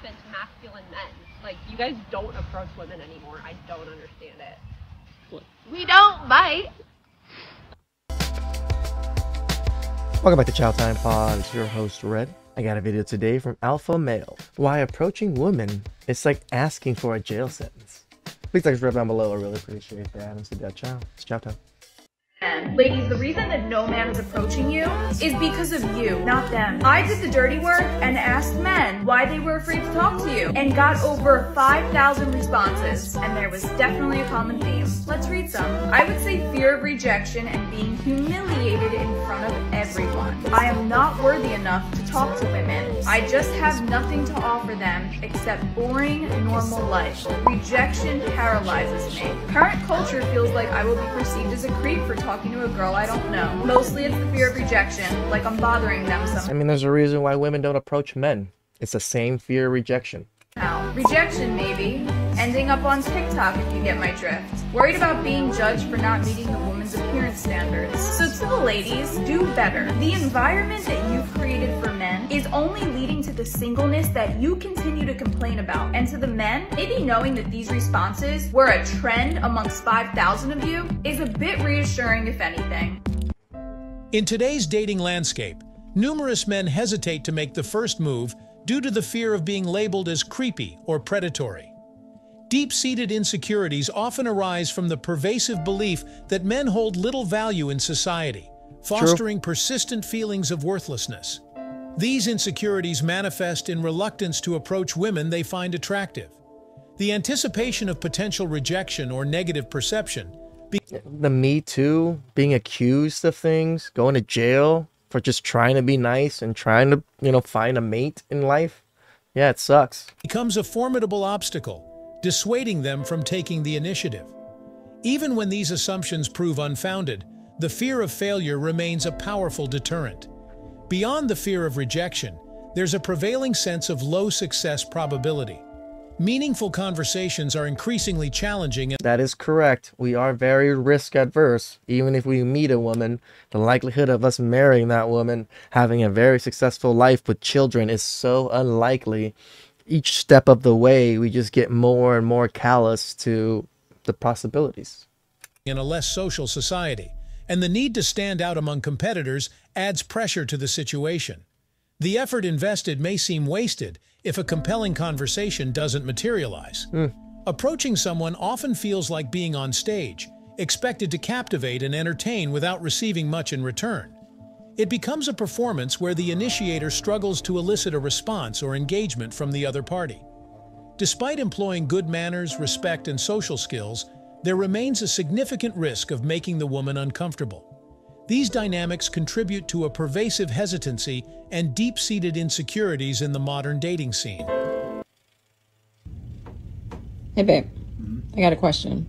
into masculine men. Like, you guys don't approach women anymore. I don't understand it. We don't bite. Welcome back to TheChowTimePod. It's your host, Red. I got a video today from Alpha Male. Why approaching women is like asking for a jail sentence. Please like subscribe down below. I really appreciate that. And so ciao. It's chow time. Ladies, the reason that no man is approaching you is because of you, not them. I did the dirty work and asked men why they were afraid to talk to you and got over 5,000 responses, and there was definitely a common theme. Let's read some. I would say fear of rejection and being humiliated in front of everyone. I am not worthy enough to talk to women. I just have nothing to offer them except boring, normal life. Rejection paralyzes me. Current culture feels like I will be perceived as a creep for talking to a girl I don't know. Mostly it's the fear of rejection, like I'm bothering them somehow. I mean, there's a reason why women don't approach men. It's the same fear of rejection. Rejection, maybe. Ending up on TikTok, if you get my drift. Worried about being judged for not meeting the woman's appearance standards. So to the ladies, do better. The environment that you've created for men is only leading to the singleness that you continue to complain about. And to the men, maybe knowing that these responses were a trend amongst 5,000 of you is a bit reassuring, if anything. In today's dating landscape, numerous men hesitate to make the first move due to the fear of being labeled as creepy or predatory. Deep-seated insecurities often arise from the pervasive belief that men hold little value in society, fostering persistent feelings of worthlessness. These insecurities manifest in reluctance to approach women they find attractive. The anticipation of potential rejection or negative perception. The Me Too, being accused of things, going to jail for just trying to be nice and trying to, find a mate in life. Yeah, it sucks. Becomes a formidable obstacle, dissuading them from taking the initiative. Even when these assumptions prove unfounded, the fear of failure remains a powerful deterrent. Beyond the fear of rejection, there's a prevailing sense of low success probability. Meaningful conversations are increasingly challenging. That is correct. We are very risk adverse. Even if we meet a woman, the likelihood of us marrying that woman, having a very successful life with children is so unlikely. Each step of the way, we just get more and more callous to the possibilities. In a less social society, and the need to stand out among competitors adds pressure to the situation. The effort invested may seem wasted if a compelling conversation doesn't materialize. Approaching someone often feels like being on stage, expected to captivate and entertain without receiving much in return. It becomes a performance where the initiator struggles to elicit a response or engagement from the other party. Despite employing good manners, respect, and social skills, there remains a significant risk of making the woman uncomfortable. These dynamics contribute to a pervasive hesitancy and deep-seated insecurities in the modern dating scene. Hey babe, I got a question.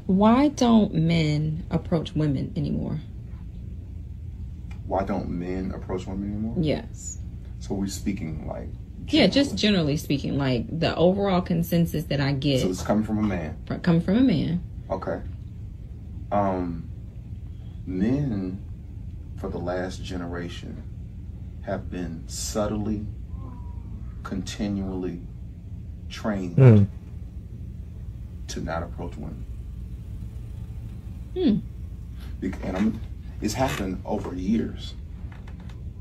Why don't men approach women anymore? Why don't men approach women anymore? Yes. So we're speaking like... Yeah, just generally speaking, like the overall consensus that I get. So it's coming from a man? Coming from a man. Okay. Men, for the last generation, have been subtly, continually trained to not approach women. And it's happened over years.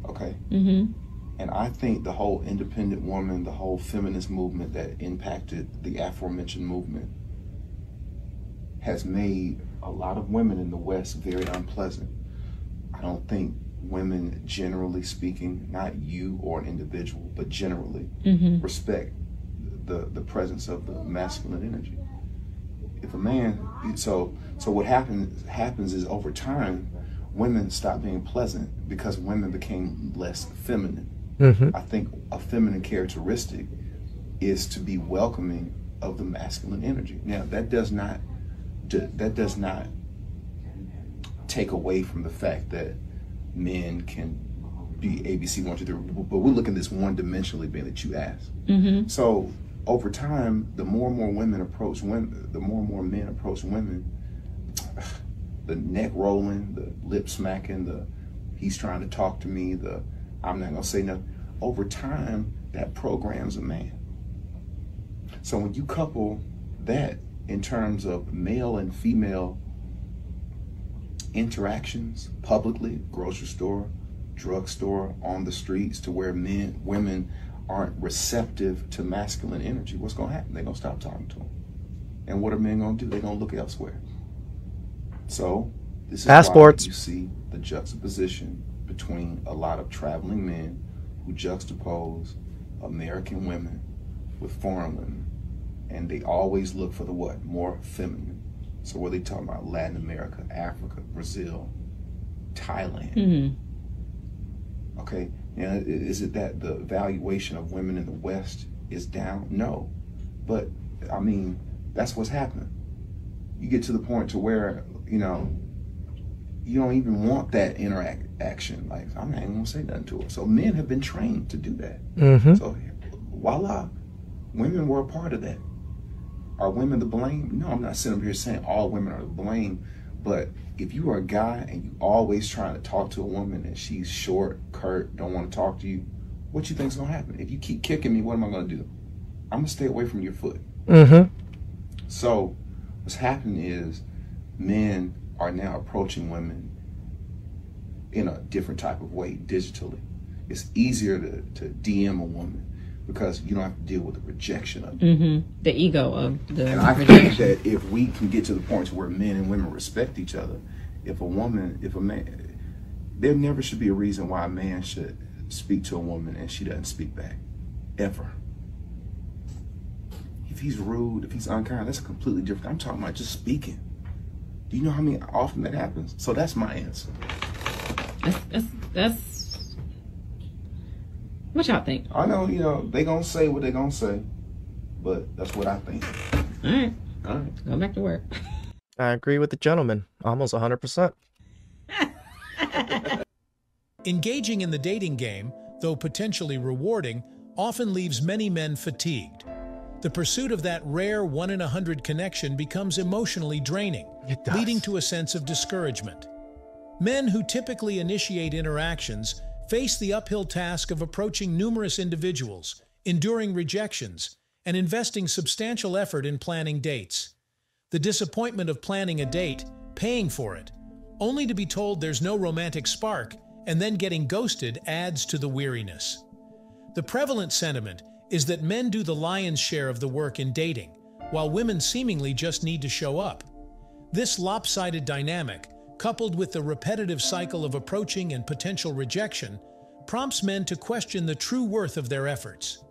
Okay? And I think the whole independent woman, the whole feminist movement that impacted the aforementioned movement has made a lot of women in the West very unpleasant. I don't think women, generally speaking, not you or an individual, but generally, respect the presence of the masculine energy. If a man, so what happens is over time, women stop being pleasant because women became less feminine. I think a feminine characteristic is to be welcoming of the masculine energy. Now, that does not take away from the fact that men can be ABC 1, 2, 3, but we're looking at this one-dimensionally being that you asked. So over time, the more and more women approach women, the more and more men approach women, the neck rolling, the lip smacking, the he's trying to talk to me, the I'm not gonna say no. over time, that programs a man. So when you couple that in terms of male and female interactions publicly, grocery store, drugstore, on the streets, to where women aren't receptive to masculine energy, what's going to happen? They're going to stop talking to them. And what are men going to do? They're going to look elsewhere. So this is passports. why you see the juxtaposition between a lot of traveling men who juxtapose American women with foreign women, and they always look for the what? More feminine. So what are they talking about? Latin America, Africa, Brazil, Thailand. Mm-hmm. Okay, now is it that the valuation of women in the West is down? No, but I mean, that's what's happening. You get to the point to where, you know, you don't even want that interaction. Like, I'm not even gonna say nothing to her. So men have been trained to do that. Mm-hmm. So voila, women were a part of that. Are women to blame? No, I'm not sitting up here saying all women are to blame, but if you are a guy and you always trying to talk to a woman and she's short, curt, don't want to talk to you, what you think's gonna happen? If you keep kicking me, what am I gonna do? I'm gonna stay away from your foot. Mm-hmm. So what's happening is men are now approaching women in a different type of way digitally. It's easier to DM a woman because you don't have to deal with the rejection of it. Mm-hmm. The ego of the And I rejection. think that if we can get to the point where men and women respect each other, if a man, there never should be a reason why a man should speak to a woman and she doesn't speak back, ever. If he's rude, if he's unkind, that's completely different. I'm talking about just speaking. Do you know how many often that happens? So that's my answer. That's what y'all think? I know, you know, they gonna say what they gonna say, but that's what I think. All right. All right. Go back to work. I agree with the gentleman, almost 100%. Engaging in the dating game, though potentially rewarding, often leaves many men fatigued. The pursuit of that rare 1 in 100 connection becomes emotionally draining, It does. leading to a sense of discouragement. Men who typically initiate interactions face the uphill task of approaching numerous individuals, enduring rejections, and investing substantial effort in planning dates. The disappointment of planning a date, paying for it, only to be told there's no romantic spark, and then getting ghosted adds to the weariness. The prevalent sentiment is that men do the lion's share of the work in dating, while women seemingly just need to show up. This lopsided dynamic, coupled with the repetitive cycle of approaching and potential rejection, prompts men to question the true worth of their efforts.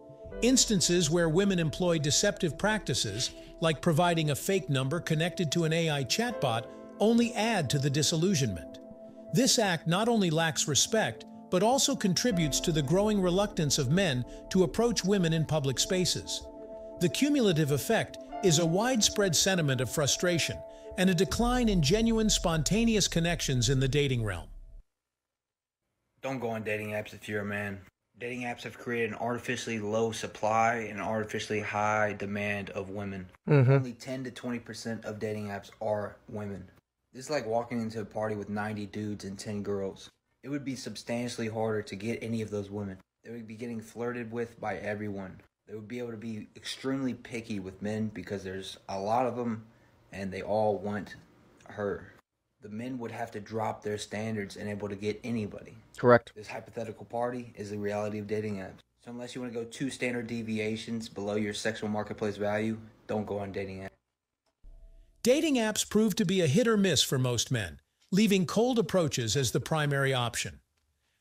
Instances where women employ deceptive practices, like providing a fake number connected to an AI chatbot, only add to the disillusionment. This act not only lacks respect, but also contributes to the growing reluctance of men to approach women in public spaces. The cumulative effect is a widespread sentiment of frustration and a decline in genuine, spontaneous connections in the dating realm. Don't go on dating apps if you're a man. Dating apps have created an artificially low supply and an artificially high demand of women. Only 10 to 20% of dating apps are women. This is like walking into a party with 90 dudes and 10 girls. It would be substantially harder to get any of those women. They would be getting flirted with by everyone. They would be able to be extremely picky with men because there's a lot of them and they all want her. The men would have to drop their standards and able to get anybody. Correct. This hypothetical party is the reality of dating apps. So unless you want to go 2 standard deviations below your sexual marketplace value, don't go on dating apps. Dating apps prove to be a hit or miss for most men, leaving cold approaches as the primary option.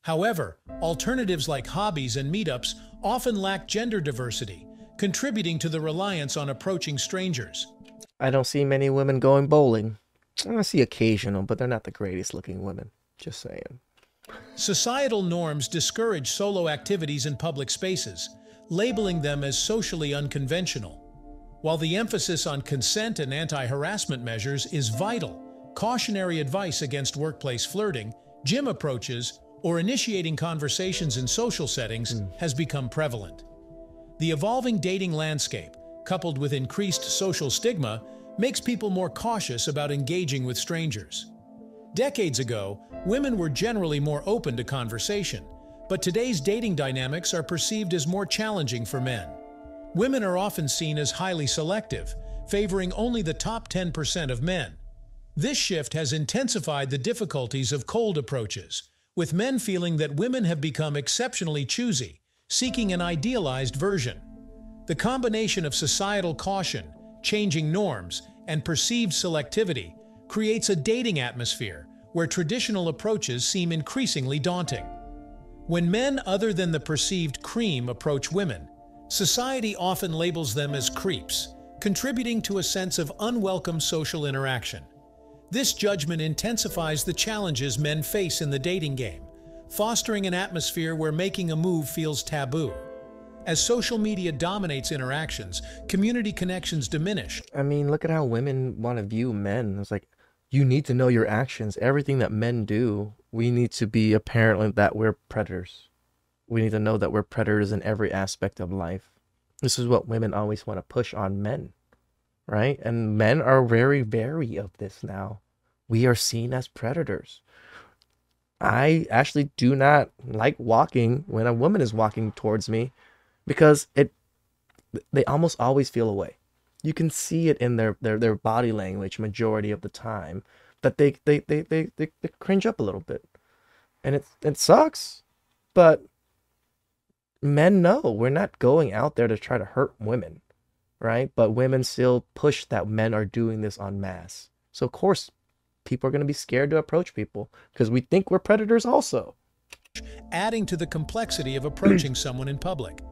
However, alternatives like hobbies and meetups often lack gender diversity, contributing to the reliance on approaching strangers. I don't see many women going bowling. I see occasional, but they're not the greatest looking women. Just saying. Societal norms discourage solo activities in public spaces, labeling them as socially unconventional. While the emphasis on consent and anti-harassment measures is vital, cautionary advice against workplace flirting, gym approaches, or initiating conversations in social settings has become prevalent. The evolving dating landscape, coupled with increased social stigma, makes people more cautious about engaging with strangers. Decades ago, women were generally more open to conversation, But today's dating dynamics are perceived as more challenging for men. Women are often seen as highly selective, favoring only the top 10% of men. This shift has intensified the difficulties of cold approaches, with men feeling that women have become exceptionally choosy, seeking an idealized version. The combination of societal caution, changing norms, and perceived selectivity creates a dating atmosphere where traditional approaches seem increasingly daunting. When men other than the perceived cream approach women, society often labels them as creeps, contributing to a sense of unwelcome social interaction. This judgment intensifies the challenges men face in the dating game, fostering an atmosphere where making a move feels taboo. As social media dominates interactions, community connections diminish. I mean, look at how women want to view men. It's like, you need to know your actions. Everything that men do, we need to be apparently that we're predators. We need to know that we're predators in every aspect of life. This is what women always want to push on men, right? And men are very wary of this now. We are seen as predators. I actually do not like walking when a woman is walking towards me because they almost always feel away. You can see it in their body language majority of the time that they cringe up a little bit. And it sucks, but men know we're not going out there to try to hurt women, right? But women still push that men are doing this en masse. So of course, people are going to be scared to approach people because we think we're predators also. Adding to the complexity of approaching someone in public.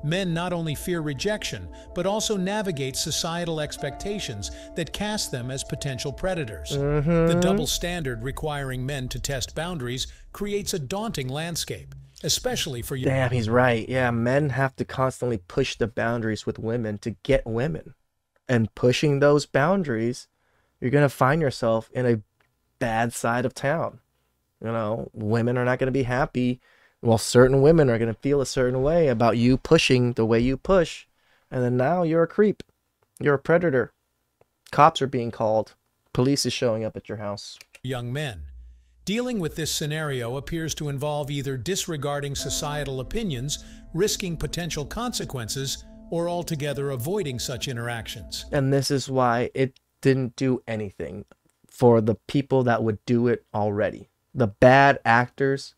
Men not only fear rejection, but also navigate societal expectations that cast them as potential predators. The double standard requiring men to test boundaries creates a daunting landscape, especially for you. Damn, he's right. Yeah, men have to constantly push the boundaries with women to get women. And pushing those boundaries, you're going to find yourself in a bad side of town. You know, women are not going to be happy. Well, certain women are going to feel a certain way about you pushing the way you push. And then now you're a creep. You're a predator. Cops are being called. Police is showing up at your house. Young men. Dealing with this scenario appears to involve either disregarding societal opinions, risking potential consequences, or altogether avoiding such interactions. And this is why it didn't do anything for the people that would do it already. The bad actors,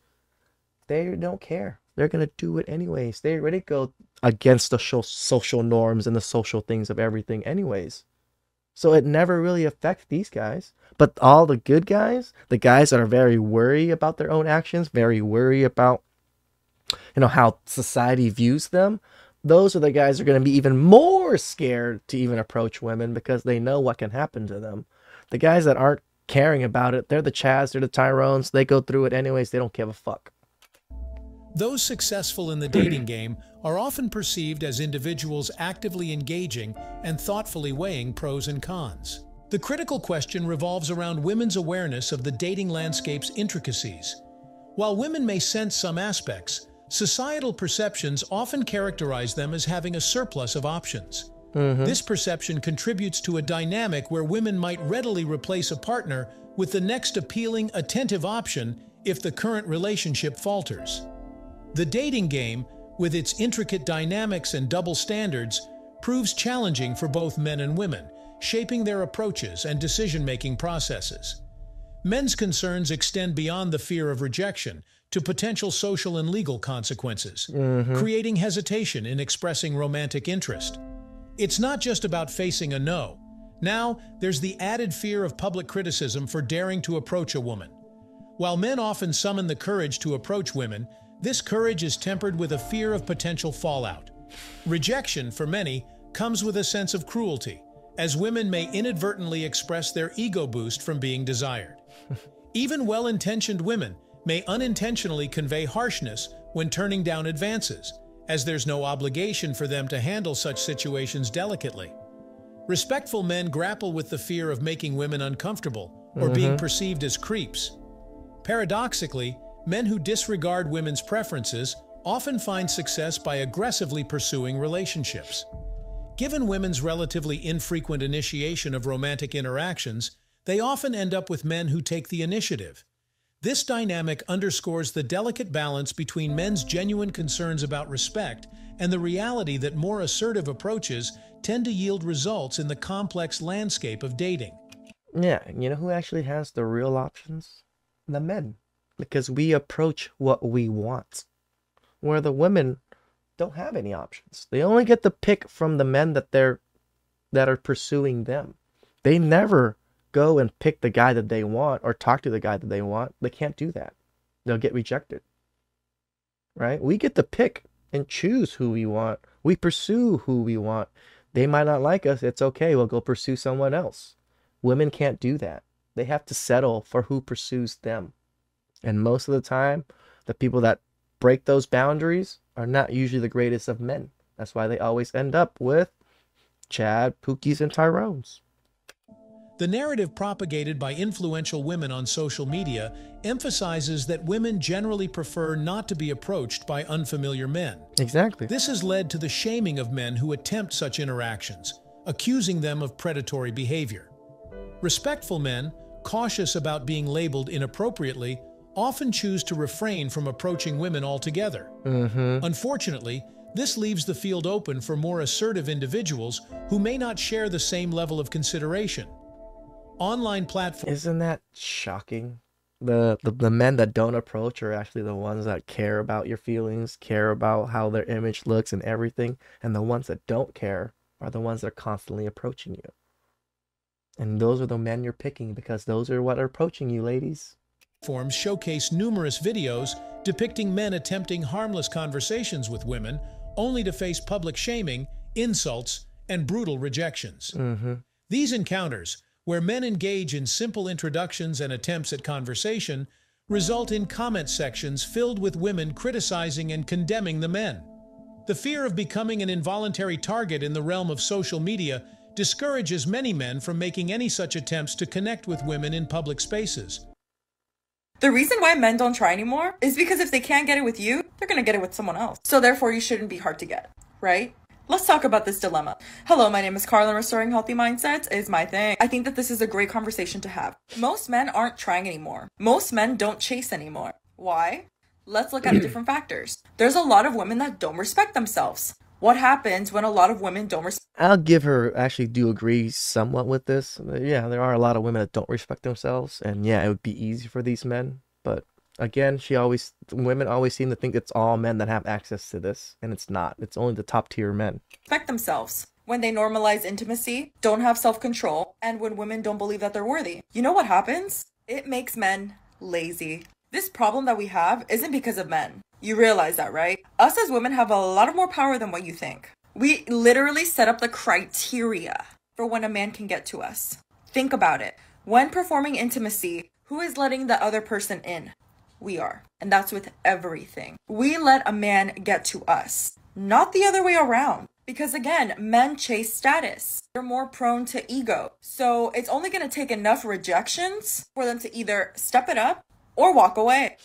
they don't care. They're going to do it anyways. They already go against the social norms and the social things of everything anyways. So it never really affects these guys. But all the good guys, the guys that are very worried about their own actions, very worried about, you know, how society views them, those are the guys that are going to be even more scared to even approach women because they know what can happen to them. The guys that aren't caring about it, they're the Chads, they're the Tyrones, they go through it anyways, they don't give a fuck. Those successful in the dating game are often perceived as individuals actively engaging and thoughtfully weighing pros and cons. The critical question revolves around women's awareness of the dating landscape's intricacies. While women may sense some aspects, societal perceptions often characterize them as having a surplus of options. This perception contributes to a dynamic where women might readily replace a partner with the next appealing, attentive option if the current relationship falters. The dating game, with its intricate dynamics and double standards, proves challenging for both men and women, shaping their approaches and decision-making processes. Men's concerns extend beyond the fear of rejection to potential social and legal consequences, creating hesitation in expressing romantic interest. It's not just about facing a no. Now, there's the added fear of public criticism for daring to approach a woman. While men often summon the courage to approach women, this courage is tempered with a fear of potential fallout. Rejection, for many, comes with a sense of cruelty, as women may inadvertently express their ego boost from being desired. Even well-intentioned women may unintentionally convey harshness when turning down advances, as there's no obligation for them to handle such situations delicately. Respectful men grapple with the fear of making women uncomfortable or being perceived as creeps. Paradoxically, men who disregard women's preferences often find success by aggressively pursuing relationships. Given women's relatively infrequent initiation of romantic interactions, they often end up with men who take the initiative. This dynamic underscores the delicate balance between men's genuine concerns about respect and the reality that more assertive approaches tend to yield results in the complex landscape of dating. Yeah, you know who actually has the real options? The men. Because we approach what we want. Where the women don't have any options. They only get the pick from the men that are pursuing them. They never go and pick the guy that they want or talk to the guy that they want. They can't do that. They'll get rejected. Right? We get to pick and choose who we want. We pursue who we want. They might not like us. It's okay. We'll go pursue someone else. Women can't do that. They have to settle for who pursues them. And most of the time, the people that break those boundaries are not usually the greatest of men. That's why they always end up with Chad, Pookies, and Tyrones. The narrative propagated by influential women on social media emphasizes that women generally prefer not to be approached by unfamiliar men. Exactly. This has led to the shaming of men who attempt such interactions, accusing them of predatory behavior. Respectful men, cautious about being labeled inappropriately, often choose to refrain from approaching women altogether. Unfortunately, this leaves the field open for more assertive individuals who may not share the same level of consideration. Online platforms... Isn't that shocking? The men that don't approach are actually the ones that care about your feelings, care about how their image looks and everything. And the ones that don't care are the ones that are constantly approaching you. And those are the men you're picking because those are what are approaching you, ladies. Platforms showcase numerous videos depicting men attempting harmless conversations with women, only to face public shaming, insults, and brutal rejections. These encounters, where men engage in simple introductions and attempts at conversation, result in comment sections filled with women criticizing and condemning the men. The fear of becoming an involuntary target in the realm of social media discourages many men from making any such attempts to connect with women in public spaces. The reason why men don't try anymore is because if they can't get it with you, they're gonna get it with someone else. So therefore, you shouldn't be hard to get, right? Let's talk about this dilemma. Hello, my name is Carla, and restoring healthy mindsets is my thing. I think that this is a great conversation to have. Most men aren't trying anymore. Most men don't chase anymore. Why? Let's look at different factors. There's a lot of women that don't respect themselves. What happens when a lot of women don't respect? I'll give her, actually do agree somewhat with this. Yeah, there are a lot of women that don't respect themselves. And yeah, it would be easy for these men. But again, women always seem to think it's all men that have access to this. And it's not. It's only the top tier men. Respect themselves. When they normalize intimacy, don't have self-control, and when women don't believe that they're worthy. You know what happens? It makes men lazy. This problem that we have isn't because of men. You realize that, right? Us as women have a lot more power than what you think. We literally set up the criteria for when a man can get to us. Think about it. When performing intimacy, who is letting the other person in? We are. And that's with everything. We let a man get to us, not the other way around. Because again, men chase status. They're more prone to ego. So it's only going to take enough rejections for them to either step it up or walk away.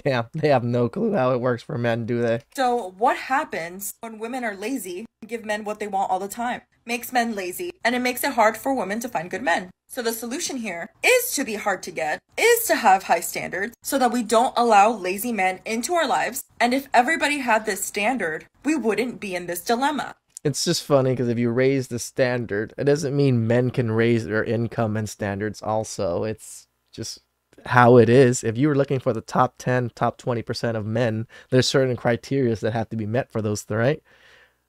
Damn, they have no clue how it works for men, do they? So what happens when women are lazy and give men what they want all the time? Makes men lazy, and it makes it hard for women to find good men. So the solution here is to be hard to get, is to have high standards, so that we don't allow lazy men into our lives. And if everybody had this standard, we wouldn't be in this dilemma. It's just funny because if you raise the standard, it doesn't mean men can raise their income and standards also. It's just how it is. If you were looking for the top 10, top 20% of men, there's certain criteria that have to be met for those, right?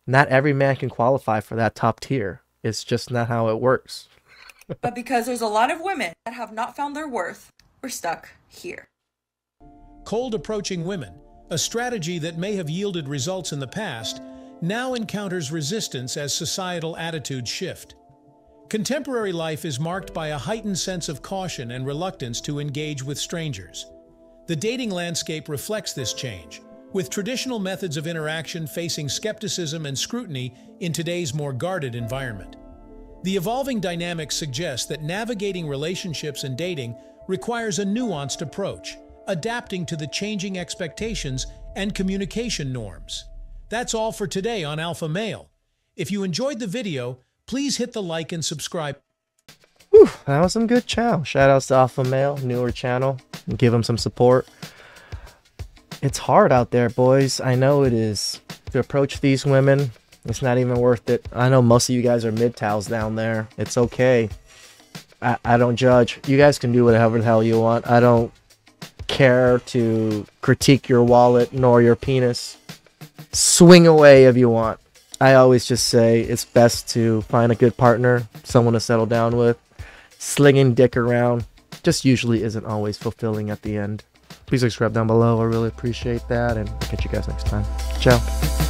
Not every man can qualify for that top tier. It's just not how it works. But because there's a lot of women that have not found their worth, we're stuck here. Cold approaching women, a strategy that may have yielded results in the past, now encounters resistance as societal attitudes shift. Contemporary life is marked by a heightened sense of caution and reluctance to engage with strangers. The dating landscape reflects this change, with traditional methods of interaction facing skepticism and scrutiny in today's more guarded environment. The evolving dynamics suggest that navigating relationships and dating requires a nuanced approach, adapting to the changing expectations and communication norms. That's all for today on Alpha Male. If you enjoyed the video, please hit the like and subscribe. Whew, that was some good chow. Shout outs to Alpha Male, newer channel. Give him some support. It's hard out there, boys. I know it is. To approach these women, it's not even worth it. I know most of you guys are mid-towels down there. It's okay. I don't judge. You guys can do whatever the hell you want. I don't care to critique your wallet nor your penis. Swing away if you want. I always just say it's best to find a good partner, someone to settle down with. Slinging dick around just usually isn't always fulfilling at the end. Please subscribe down below. I really appreciate that, and I'll catch you guys next time. Ciao.